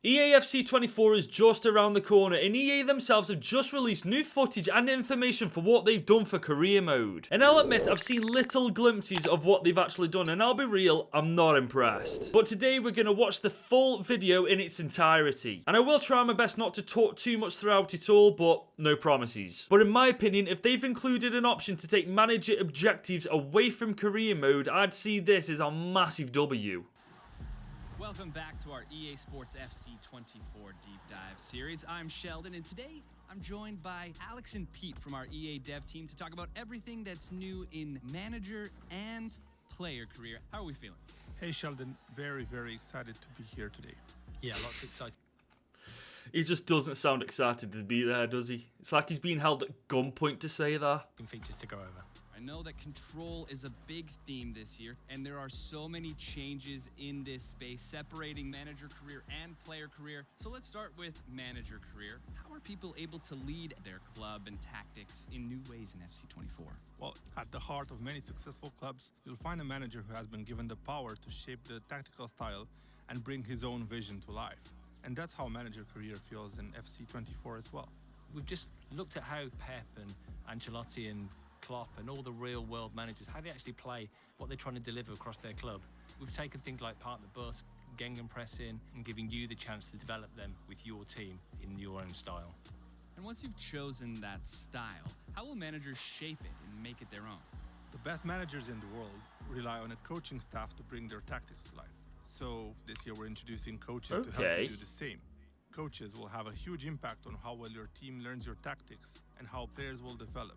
EAFC 24 is just around the corner, and EA themselves have just released new footage and information for what they've done for career mode. And I'll admit, I've seen little glimpses of what they've actually done, and I'll be real, I'm not impressed. But today we're going to watch the full video in its entirety. And I will try my best not to talk too much throughout it all, but no promises. But in my opinion, if they've included an option to take manager objectives away from career mode, I'd see this as a massive W. Welcome back to our EA Sports FC 24 Deep Dive series. I'm Sheldon, and today I'm joined by Alex and Pete from our EA dev team to talk about everything that's new in manager and player career. How are we feeling? Hey Sheldon, very excited to be here today. Yeah, lots of exciting He just doesn't sound excited to be there, does he? It's like he's being held at gunpoint to say that. features to go over. I know that control is a big theme this year, and there are so many changes in this space, separating manager career and player career. So let's start with manager career. How are people able to lead their club and tactics in new ways in FC24? Well, at the heart of many successful clubs, you'll find a manager who has been given the power to shape the tactical style and bring his own vision to life. And that's how manager career feels in FC24 as well. We've just looked at how Pep and Ancelotti and Klopp and all the real world managers, how they actually play, what they're trying to deliver across their club. We've taken things like park the bus, gegenpressing, and giving you the chance to develop them with your team in your own style. And once you've chosen that style, how will managers shape it and make it their own? The best managers in the world rely on a coaching staff to bring their tactics to life. So this year we're introducing coaches to help you do the same. Coaches will have a huge impact on how well your team learns your tactics and how players will develop.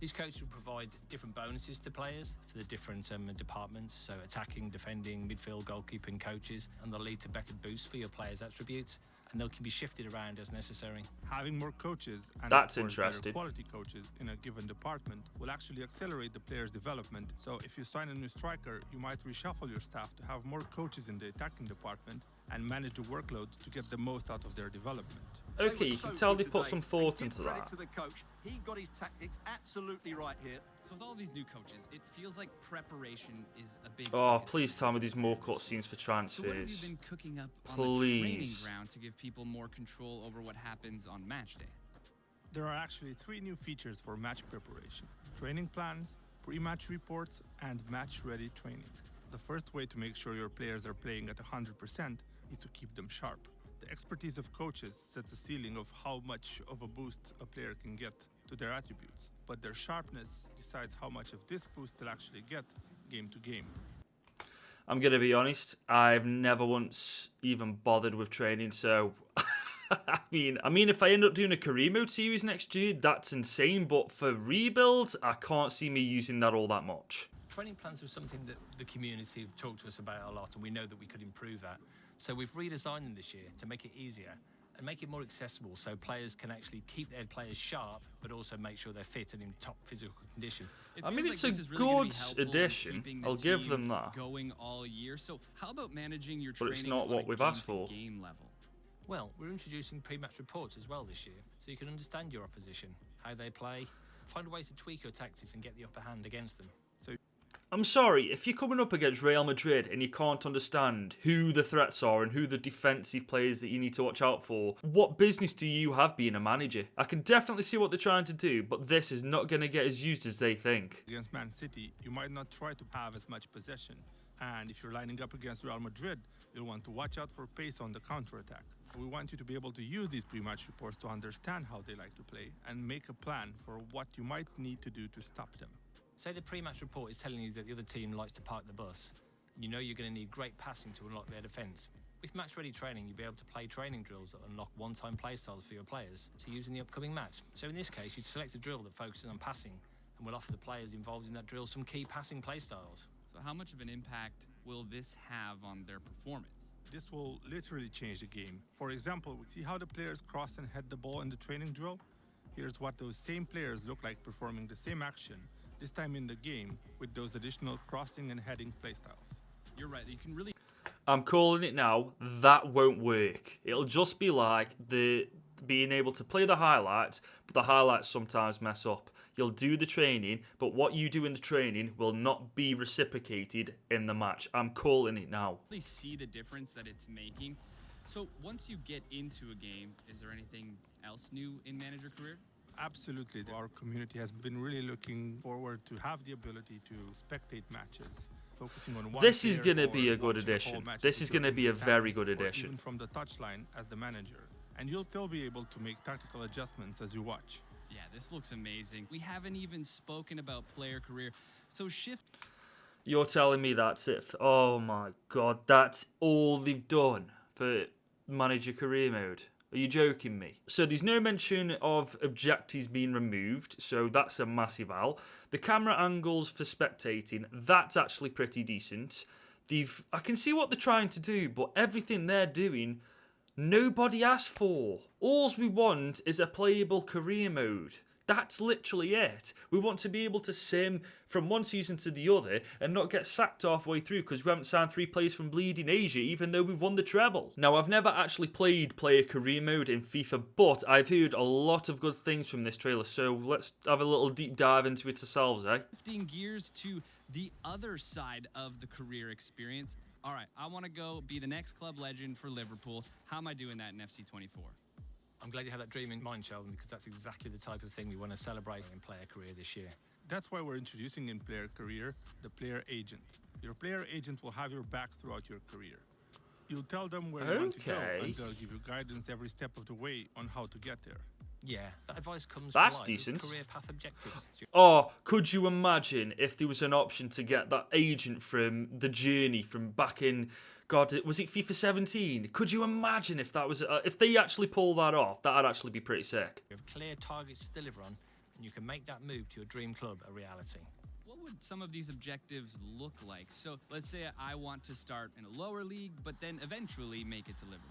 These coaches will provide different bonuses to players for the different departments, so attacking, defending, midfield, goalkeeping coaches, and they'll lead to better boosts for your players' attributes, and they can be shifted around as necessary. Having more coaches and That's of course, better interesting. quality coaches in a given department will actually accelerate the player's development. So if you sign a new striker, you might reshuffle your staff to have more coaches in the attacking department and manage the workload to get the most out of their development. Okay, you can tell they put some thought into that. To the coach. He got his tactics absolutely right here. So with all these new coaches, it feels like preparation is a big Oh, focus. please tell me there's more cutscenes for So what have you transfers. been cooking up on the training Please. ground to give people more control over what happens on match day? There are actually 3 new features for match preparation: training plans, pre-match reports, and match-ready training. The first way to make sure your players are playing at 100% is to keep them sharp. The expertise of coaches sets a ceiling of how much of a boost a player can get to their attributes, but their sharpness decides how much of this boost they'll actually get game to game. I'm going to be honest, I've never once even bothered with training, so... I mean, if I end up doing a career mode series next year, that's insane, but for rebuilds, I can't see me using that all that much. Training plans are something that the community have talked to us about a lot, and we know that we could improve that. So we've redesigned them this year to make it easier and make it more accessible so players can actually keep their players sharp, but also make sure they're fit and in top physical condition. It I mean, feels it's like a this is really gonna be good helpful in addition. keeping the I'll give team them that. going all year. So how about managing your But training it's not on what a we've asked for. game-to-game level? Well, we're introducing pre-match reports as well this year, so you can understand your opposition, how they play, find a way to tweak your tactics and get the upper hand against them. I'm sorry, if you're coming up against Real Madrid and you can't understand who the threats are and who the defensive players that you need to watch out for, what business do you have being a manager? I can definitely see what they're trying to do, but this is not going to get as used as they think. Against Man City, you might not try to have as much possession. And if you're lining up against Real Madrid, you'll want to watch out for pace on the counter-attack. We want you to be able to use these pre-match reports to understand how they like to play and make a plan for what you might need to do to stop them. Say the pre-match report is telling you that the other team likes to park the bus. You know you're going to need great passing to unlock their defence. With match-ready training, you'll be able to play training drills that unlock one-time playstyles for your players to use in the upcoming match. So in this case, you'd select a drill that focuses on passing and will offer the players involved in that drill some key passing playstyles. So how much of an impact will this have on their performance? This will literally change the game. For example, see how the players cross and head the ball in the training drill? Here's what those same players look like performing the same action, this time in the game, with those additional crossing and heading playstyles. You're right, you can really... I'm calling it now, that won't work. It'll just be like the being able to play the highlights, but the highlights sometimes mess up. You'll do the training, but what you do in the training will not be reciprocated in the match. I'm calling it now. see the difference that it's making. So once you get into a game, is there anything else new in manager career? Absolutely. Our community has been really looking forward to have the ability to spectate matches, focusing on one This is player going to or be a good watching the whole addition. match This if is you're going to in be the a very stands good or addition. even from the touchline as the manager. And you'll still be able to make tactical adjustments as you watch. Yeah, this looks amazing. We haven't even spoken about player career. So shift. You're telling me that's it? Oh my god, that's all they've done for manager career mode? Are you joking me? So there's no mention of objectives being removed, so that's a massive L. The camera angles for spectating, that's actually pretty decent. I can see what they're trying to do, but everything they're doing, nobody asked for. All we want is a playable career mode. That's literally it. We want to be able to sim from one season to the other and not get sacked halfway through because we haven't signed 3 players from Bleeding Asia even though we've won the treble. Now, I've never actually played player career mode in FIFA, but I've heard a lot of good things from this trailer, so let's have a little deep dive into it ourselves, eh? Shifting gears to the other side of the career experience. All right, I want to go be the next club legend for Liverpool. How am I doing that in FC 24? I'm glad you had that dream in mind, Sheldon, because that's exactly the type of thing we want to celebrate in player career this year. That's why we're introducing in player career the player agent. Your player agent will have your back throughout your career. You'll tell them where you want to go, Okay. and they'll give you guidance every step of the way on how to get there. Yeah, that advice comes That's from life, decent. career path objectives. Oh, could you imagine if there was an option to get that agent from The Journey from back in, God, was it FIFA 17? Could you imagine if that was, if they actually pull that off? That'd actually be pretty sick. You have clear targets to deliver on, and you can make that move to your dream club a reality. What would some of these objectives look like? So let's say I want to start in a lower league, but then eventually make it to Liverpool.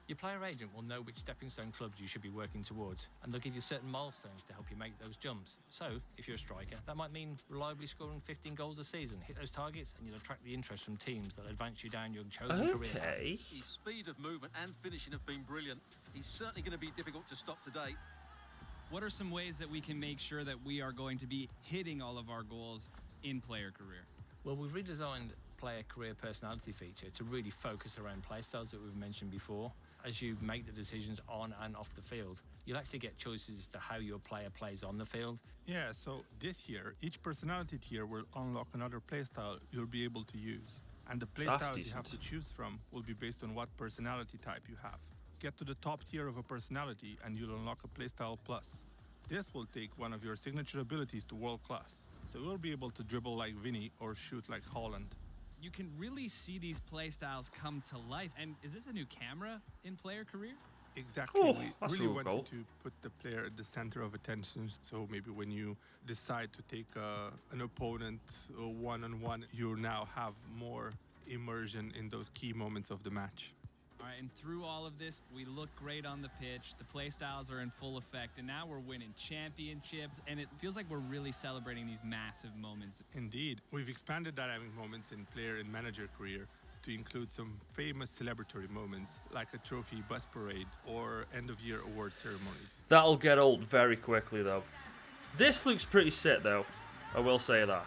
Your player agent will know which stepping stone clubs you should be working towards, and they'll give you certain milestones to help you make those jumps. So, if you're a striker, that might mean reliably scoring 15 goals a season. Hit those targets, and you'll attract the interest from teams that advance you down your chosen career path. Okay. His speed of movement and finishing have been brilliant. He's certainly going to be difficult to stop today. What are some ways that we can make sure that we are going to be hitting all of our goals in player career? Well, we've redesigned player career personality feature to really focus around playstyles that we've mentioned before. As you make the decisions on and off the field, you'll actually get choices as to how your player plays on the field. Yeah, so this year, each personality tier will unlock another playstyle you'll be able to use. And the playstyles you have to decent. choose from will be based on what personality type you have. Get to the top tier of a personality and you'll unlock a playstyle plus. This will take one of your signature abilities to world class. So you'll be able to dribble like Vinny or shoot like Haaland. You can really see these playstyles come to life. And is this a new camera in player career? Exactly. Oh, We that's really real wanted cool. to put the player at the center of attention. So maybe when you decide to take an opponent one-on-one, you now have more immersion in those key moments of the match. All right, and through all of this, we look great on the pitch. The play styles are in full effect, and now we're winning championships, and it feels like we're really celebrating these massive moments. Indeed. We've expanded dynamic moments in player and manager career to include some famous celebratory moments like a trophy bus parade or end-of-year award ceremonies. That'll get old very quickly, though. This looks pretty sick, though. I will say that.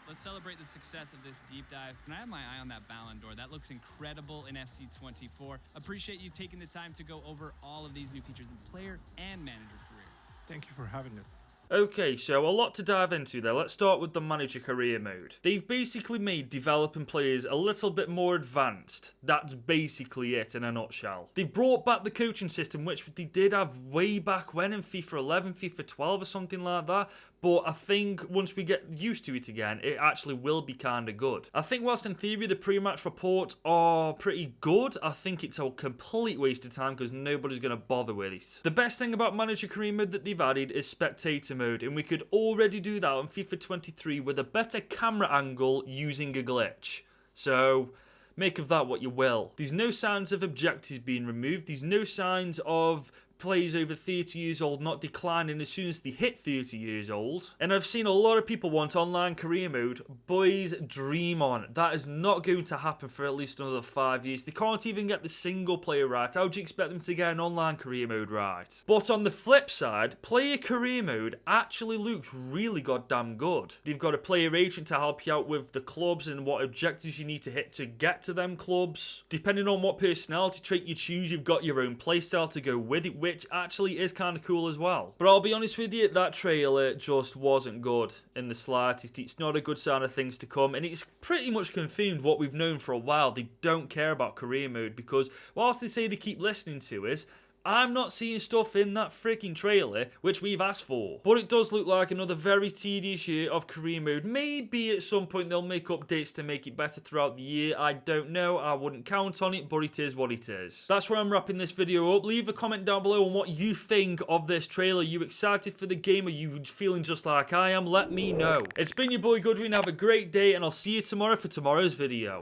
Let's celebrate the success of this deep dive. And I have my eye on that Ballon d'Or. That looks incredible in FC 24. Appreciate you taking the time to go over all of these new features in player and manager career. Thank you for having us. Okay, so a lot to dive into there. Let's start with the manager career mode. They've basically made developing players a little bit more advanced. That's basically it in a nutshell. They brought back the coaching system, which they did have way back when in FIFA 11, FIFA 12 or something like that. But I think once we get used to it again, it actually will be kind of good. I think whilst in theory the pre-match reports are pretty good, I think it's a complete waste of time because nobody's going to bother with it. The best thing about manager career mode that they've added is spectator mode, and we could already do that on FIFA 23 with a better camera angle using a glitch. So make of that what you will. There's no signs of objectives being removed. There's no signs of players over 30 years old not declining as soon as they hit 30 years old. And I've seen a lot of people want online career mode. Boys, dream on. That is not going to happen for at least another 5 years. They can't even get the single player right. How do you expect them to get an online career mode right? But on the flip side, player career mode actually looks really goddamn good. They've got a player agent to help you out with the clubs and what objectives you need to hit to get to them clubs. Depending on what personality trait you choose, you've got your own playstyle to go with it, which actually is kind of cool as well. But I'll be honest with you, that trailer just wasn't good in the slightest. It's not a good sign of things to come, and it's pretty much confirmed what we've known for a while. They don't care about career mode, because whilst they say they keep listening to us, I'm not seeing stuff in that freaking trailer which we've asked for. But it does look like another very tedious year of career mode. Maybe at some point they'll make updates to make it better throughout the year. I don't know. I wouldn't count on it, but it is what it is. That's where I'm wrapping this video up. Leave a comment down below on what you think of this trailer. Are you excited for the game? Are you feeling just like I am? Let me know. It's been your boy Goodwin. Have a great day, and I'll see you tomorrow for tomorrow's video.